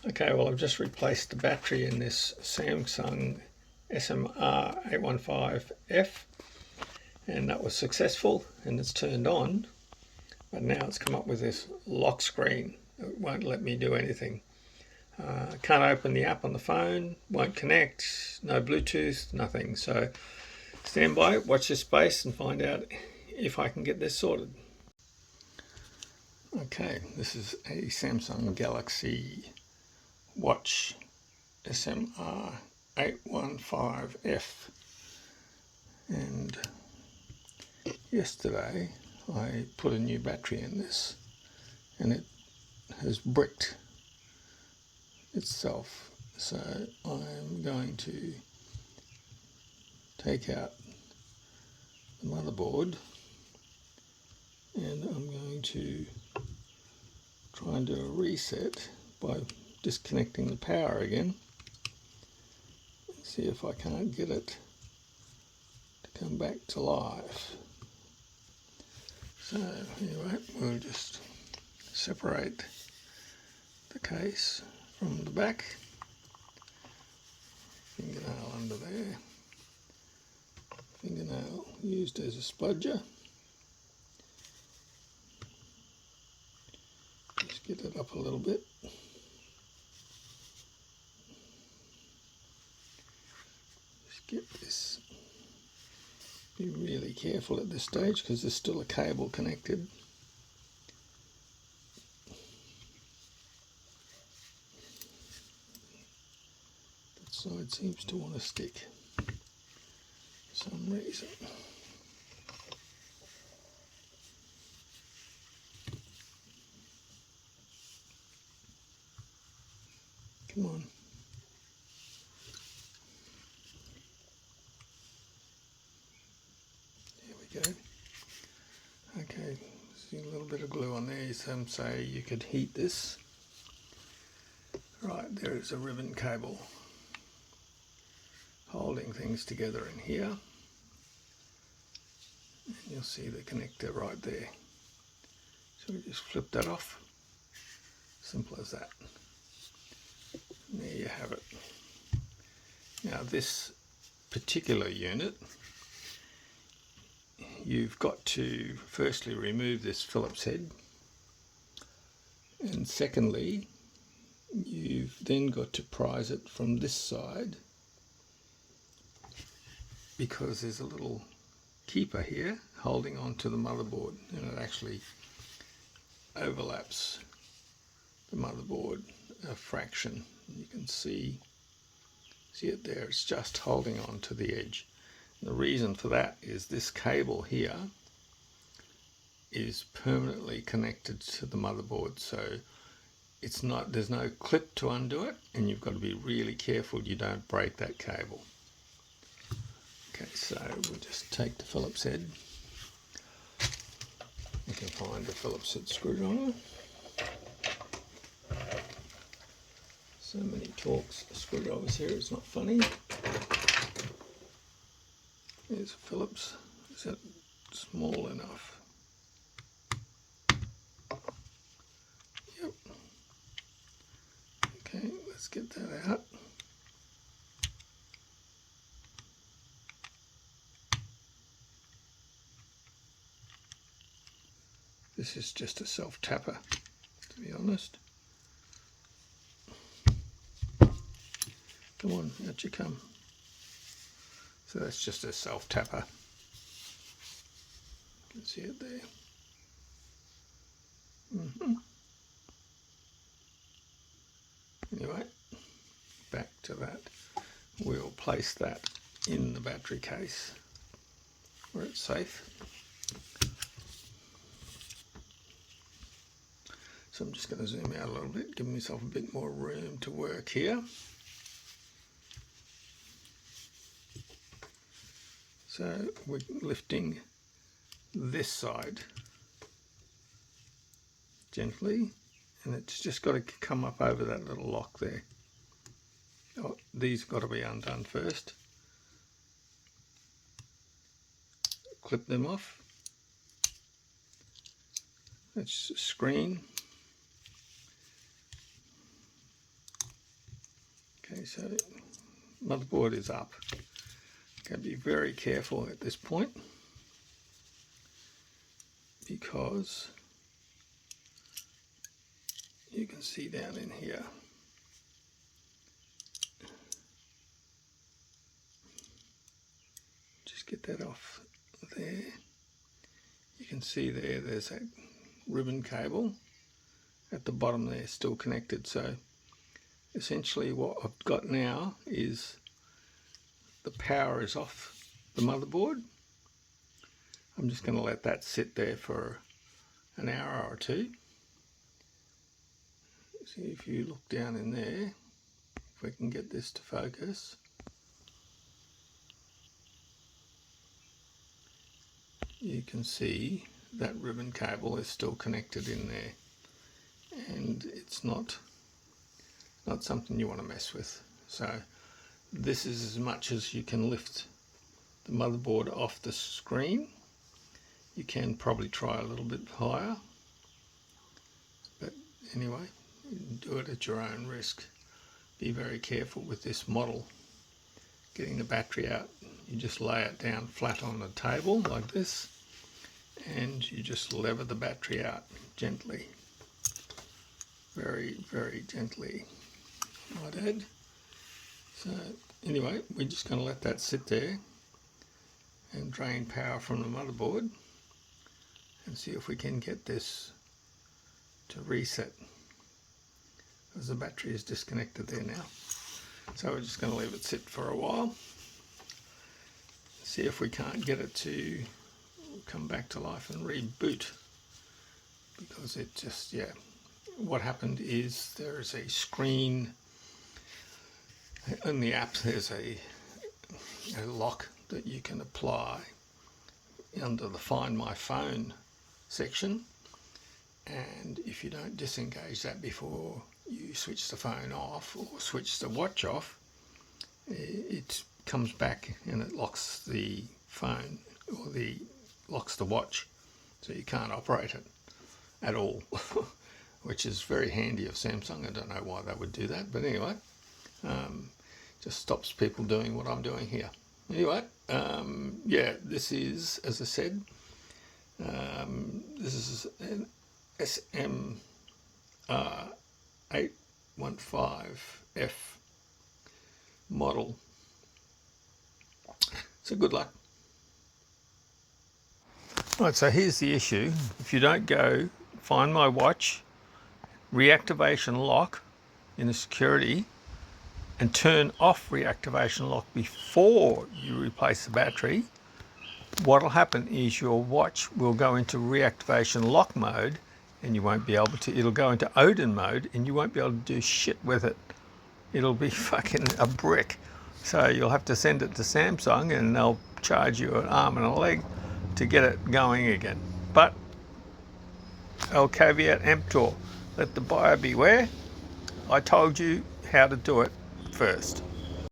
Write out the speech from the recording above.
Okay, well, I've just replaced the battery in this Samsung SMR815F, and that was successful, and it's turned on, but now it's come up with this lock screen. It won't let me do anything. Can't open the app on the phone, won't connect, no Bluetooth, nothing. So stand by, watch this space and find out if I can get this sorted. Okay, this is a Samsung Galaxy Watch SMR815F, and yesterday I put a new battery in this and it has bricked itself, so I'm going to take out the motherboard and I'm going to try and do a reset by disconnecting the power again. See if I can't get it to come back to life. So anyway, we'll just separate the case from the back. Fingernail under there. Fingernail used as a spudger. Just get it up a little bit. Just get this. Be really careful at this stage because there's still a cable connected. That side seems to want to stick for some reason. Come on. There we go. Okay, see a little bit of glue on there. Some say you could heat this. Right, there is a ribbon cable holding things together in here. And you'll see the connector right there. So we just flip that off. Simple as that. And there you have it. Now this particular unit, you've got to firstly remove this Phillips head, and secondly you've then got to prise it from this side because there's a little keeper here holding on to the motherboard, and it actually overlaps the motherboard a fraction. You can see it there, it's just holding on to the edge. The reason for that is this cable here is permanently connected to the motherboard, so it's not, there's no clip to undo it, and you've got to be really careful you don't break that cable. Okay, so we'll just take the Phillips head. You can find the Phillips head screwdriver. So many Torx screwdrivers here, it's not funny. There's a Phillips. Is that small enough? Yep. Okay, let's get that out. This is just a self-tapper, to be honest. Come on, out you come. So that's just a self-tapper. You can see it there. Anyway, back to that. We'll place that in the battery case where it's safe. So I'm just going to zoom out a little bit, give myself a bit more room to work here. So we're lifting this side gently, and it's just got to come up over that little lock there. Oh, these got to be undone first. Clip them off. That's a screen. Okay, so motherboard is up. Got to be very careful at this point because you can see down in here. Just get that off there. You can see there's a ribbon cable at the bottom there still connected. So essentially what I've got now is the power is off the motherboard. I'm just going to let that sit there for an hour or two. See if you look down in there, if we can get this to focus. You can see that ribbon cable is still connected in there, and it's not something you want to mess with. So this is as much as you can lift the motherboard off the screen. You can probably try a little bit higher, but anyway, do it at your own risk. Be very careful with this model. Getting the battery out, you just lay it down flat on the table like this, and you just lever the battery out gently, very, very gently, I might add. So anyway, we're just going to let that sit there and drain power from the motherboard and see if we can get this to reset, because the battery is disconnected there now. So we're just going to leave it sit for a while, see if we can't get it to come back to life and reboot, because it just, yeah, what happened is there is a screen in the app. There's a lock that you can apply under the Find My Phone section, and if you don't disengage that before you switch the phone off or switch the watch off, it comes back and it locks the phone or locks the watch, so you can't operate it at all. Which is very handy of Samsung. I don't know why they would do that, but anyway, just stops people doing what I'm doing here. Anyway, yeah, this is, as I said, this is an SMR815F model. So good luck. Right, so here's the issue. If you don't go Find My Watch, reactivation lock in the security, and turn off reactivation lock before you replace the battery, what will happen is your watch will go into reactivation lock mode and you won't be able to, it'll go into Odin mode and you won't be able to do shit with it. It'll be fucking a brick. So you'll have to send it to Samsung and they'll charge you an arm and a leg to get it going again. But el caveat emptor, let the buyer beware. I told you how to do it first.